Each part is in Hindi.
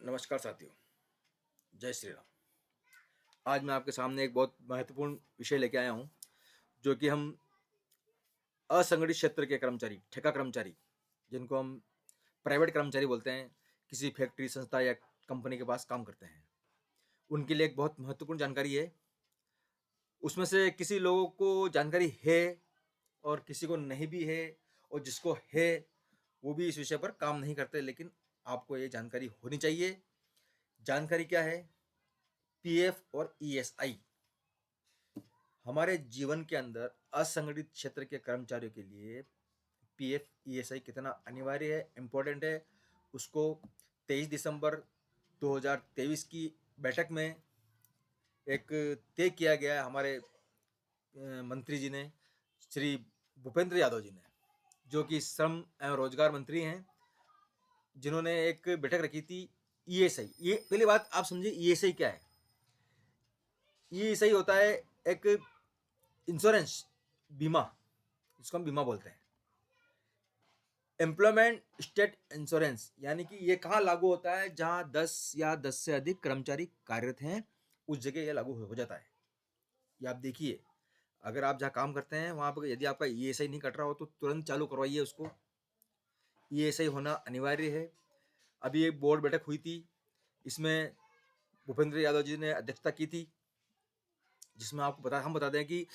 नमस्कार साथियों, जय श्री राम। आज मैं आपके सामने एक बहुत महत्वपूर्ण विषय लेके आया हूँ, जो कि हम असंगठित क्षेत्र के कर्मचारी, ठेका कर्मचारी, जिनको हम प्राइवेट कर्मचारी बोलते हैं, किसी फैक्ट्री, संस्था या कंपनी के पास काम करते हैं। उनके लिए एक बहुत महत्वपूर्ण जानकारी है। उसमें से किसी लोगों को जानकारी है और किसी को नहीं भी है, और जिसको है वो भी इस विषय पर काम नहीं करते, लेकिन आपको ये जानकारी होनी चाहिए। जानकारी क्या है? पीएफ और ईएसआई। हमारे जीवन के अंदर असंगठित क्षेत्र के कर्मचारियों के लिए पीएफ ईएसआई कितना अनिवार्य है, इम्पोर्टेंट है, उसको 23 दिसंबर 2023 की बैठक में एक तय किया गया है हमारे मंत्री जी ने, श्री भूपेंद्र यादव जी ने, जो कि श्रम एवं रोजगार मंत्री हैं, जिन्होंने एक बैठक रखी थी। ईएसआई, ये पहली बात आप समझिए, ईएसआई क्या है? ईएसआई होता है एक इंश्योरेंस, बीमा, जिसको हम बीमा बोलते हैं। एम्प्लॉयमेंट स्टेट इंश्योरेंस, यानी कि ये कहाँ लागू होता है? जहाँ 10 या 10 से अधिक कर्मचारी कार्यरत हैं, उस जगह ये लागू हो जाता है। ये आप देखिए, अगर आप जहाँ काम करते हैं वहाँ पर यदि आपका ईएसआई नहीं कट रहा हो तो तुरंत चालू करवाइए उसको। ईएसआई होना अनिवार्य है। अभी एक बोर्ड बैठक हुई थी, इसमें भूपेंद्र यादव जी ने अध्यक्षता की थी, जिसमें आपको हम बता दें कि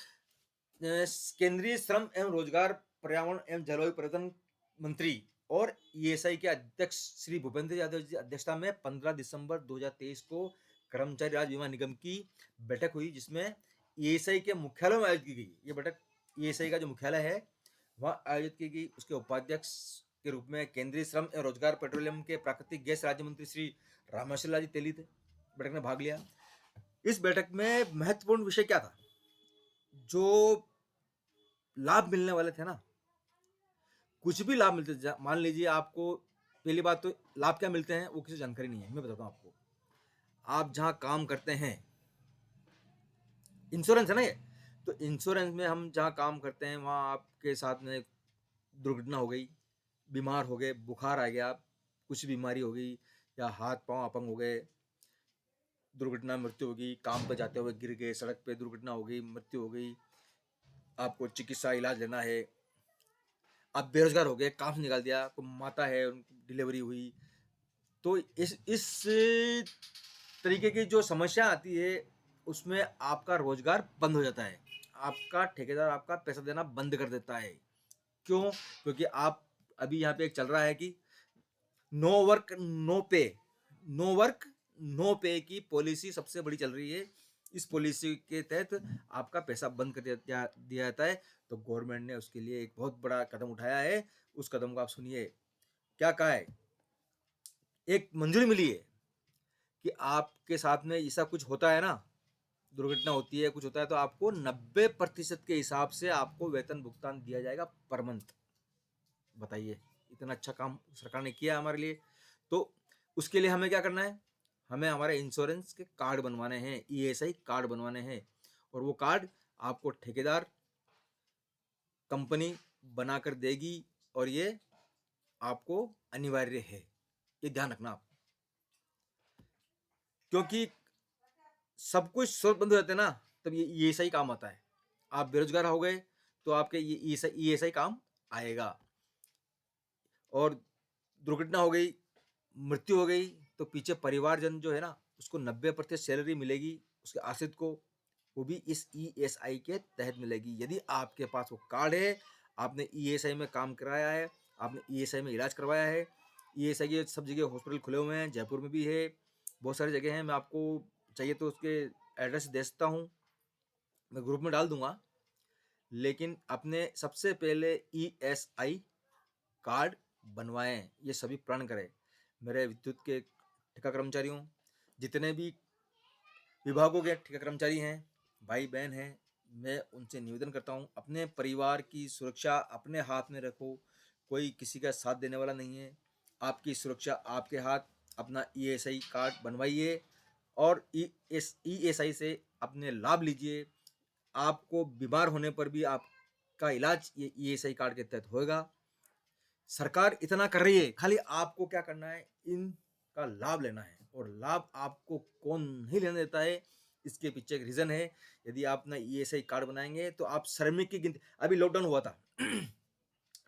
केंद्रीय श्रम एवं रोजगार, पर्यावरण एवं जलवायु परिवर्तन मंत्री और ईएसआई के अध्यक्ष श्री भूपेंद्र यादव जी अध्यक्षता में 15 दिसंबर 2023 को कर्मचारी राज्य बीमा निगम की बैठक हुई, जिसमें ईएसआई के मुख्यालय में आयोजित की गई। ये बैठक ईएसआई का जो मुख्यालय है वहाँ आयोजित की गई। उसके उपाध्यक्ष के रूप में केंद्रीय श्रम एवं रोजगार, पेट्रोलियम के प्राकृतिक गैस राज्य मंत्री श्री रामेश्वर जी तेली थे, बैठक में भाग लिया। इस बैठक में महत्वपूर्ण विषय क्या था? जो लाभ मिलने वाले थे ना, कुछ भी लाभ मिलते थे, मान लीजिए आपको, पहली बात तो लाभ क्या मिलते हैं वो किसी जानकारी नहीं है, मैं बताता हूँ आपको। आप जहाँ काम करते हैं, इंश्योरेंस है ना ये, तो इंश्योरेंस में हम जहाँ काम करते हैं वहाँ आपके साथ में दुर्घटना हो गई, बीमार हो गए, बुखार आ गया, कुछ बीमारी हो गई, या हाथ पांव अपंग हो गए, दुर्घटना मृत्यु हो गई, काम पे जाते हुए गिर गए, सड़क पे दुर्घटना हो गई, मृत्यु हो गई, आपको चिकित्सा इलाज लेना है, आप बेरोजगार हो गए, काम से निकाल दिया, कोई माता है डिलीवरी हुई, तो इस तरीके की जो समस्या आती है उसमें आपका रोजगार बंद हो जाता है, आपका ठेकेदार आपका पैसा देना बंद कर देता है। क्यों? क्योंकि आप, अभी यहाँ पे एक चल रहा है कि नो वर्क नो पे, नो वर्क नो पे की पॉलिसी सबसे बड़ी चल रही है। इस पॉलिसी के तहत आपका पैसा बंद कर दिया जाता है। तो गवर्नमेंट ने उसके लिए एक बहुत बड़ा कदम उठाया है। उस कदम को आप सुनिए, क्या कहा है? एक मंजूरी मिली है कि आपके साथ में ऐसा कुछ होता है ना, दुर्घटना होती है, कुछ होता है, तो आपको 90% के हिसाब से आपको वेतन भुगतान दिया जाएगा पर मंथ। बताइए, इतना अच्छा काम सरकार ने किया हमारे लिए। तो उसके लिए हमें क्या करना है? हमें हमारे इंश्योरेंस के कार्ड बनवाने हैं, ईएसआई कार्ड बनवाने हैं, और वो कार्ड आपको ठेकेदार कंपनी बनाकर देगी, और ये आपको अनिवार्य है, ये ध्यान रखना आप। क्योंकि सब कुछ स्रोत बंद हो जाते हैं ना, तब ये ईएसआई काम आता है। आप बेरोजगार हो गए तो आपके ये ईएसआई काम आएगा, और दुर्घटना हो गई, मृत्यु हो गई, तो पीछे परिवारजन जो है ना, उसको 90% सैलरी मिलेगी, उसके आश्रित को, वो भी इस ईएसआई के तहत मिलेगी। यदि आपके पास वो कार्ड है, आपने ईएसआई में काम कराया है, आपने ईएसआई में इलाज करवाया है। ईएसआई के सब जगह हॉस्पिटल खुले हुए हैं, जयपुर में भी है, बहुत सारी जगह हैं। मैं आपको चाहिए तो उसके एड्रेस दे सकता हूँ, मैं ग्रुप में डाल दूंगा। लेकिन अपने सबसे पहले ईएसआई कार्ड बनवाएं, ये सभी प्रण करें। मेरे विद्युत के ठेका कर्मचारियों, जितने भी विभागों के ठेका कर्मचारी हैं, भाई बहन हैं, मैं उनसे निवेदन करता हूँ, अपने परिवार की सुरक्षा अपने हाथ में रखो। कोई किसी का साथ देने वाला नहीं है, आपकी सुरक्षा आपके हाथ। अपना ईएसआई कार्ड बनवाइए और ईएसआई से अपने लाभ लीजिए। आपको बीमार होने पर भी आपका इलाज ये ईएसआई कार्ड के तहत होगा। सरकार इतना कर रही है, खाली आपको क्या करना है? इन का लाभ लेना है और लाभ आपको कौन नहीं लेने देता है, इसके पीछे एक रीज़न है। यदि आप अपना ईएसआई कार्ड बनाएँगे तो आप श्रमिक की गिनती अभी लॉकडाउन हुआ था।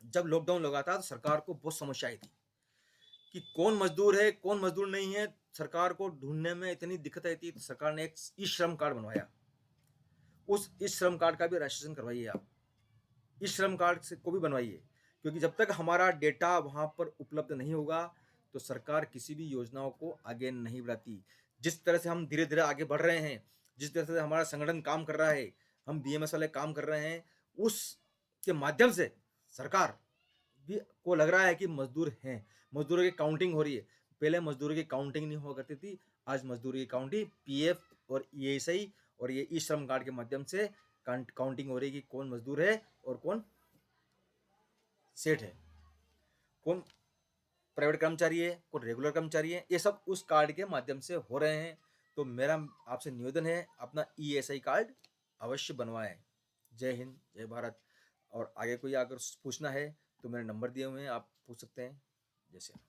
जब लॉकडाउन लगा था तो सरकार को बहुत समस्या आई थी कि कौन मज़दूर है, कौन मज़दूर नहीं है, सरकार को ढूँढने में इतनी दिक्कत आई थी, तो सरकार ने एक ई-श्रम कार्ड बनवाया। उस ई-श्रम कार्ड का भी रजिस्ट्रेशन करवाइए आप। ई-श्रम कार्ड से को भी बनवाइए, क्योंकि जब तक हमारा डेटा वहाँ पर उपलब्ध नहीं होगा, तो सरकार किसी भी योजनाओं को आगे नहीं बढ़ाती। जिस तरह से हम धीरे-धीरे आगे बढ़ रहे हैं, जिस तरह से हमारा संगठन काम कर रहा है, हम बीएमएस वाले काम कर रहे हैं, उसके माध्यम से सरकार भी को लग रहा है कि मज़दूर हैं, मज़दूरों की काउंटिंग हो रही है। पहले मज़दूरों की काउंटिंग नहीं हुआ करती थी, आज मज़दूरों की काउंटिंग पीएफ और ईएसआई और ये ई-श्रम कार्ड के माध्यम से काउंटिंग हो रही है कि कौन मज़दूर है और कौन सेठ है, कौन प्राइवेट कर्मचारी है, कौन रेगुलर कर्मचारी है, ये सब उस कार्ड के माध्यम से हो रहे हैं। तो मेरा आपसे निवेदन है, अपना ईएसआई कार्ड अवश्य बनवाएँ। जय हिंद, जय भारत। और आगे कोई अगर पूछना है तो मेरे नंबर दिए हुए हैं, आप पूछ सकते हैं। जय श्री राम।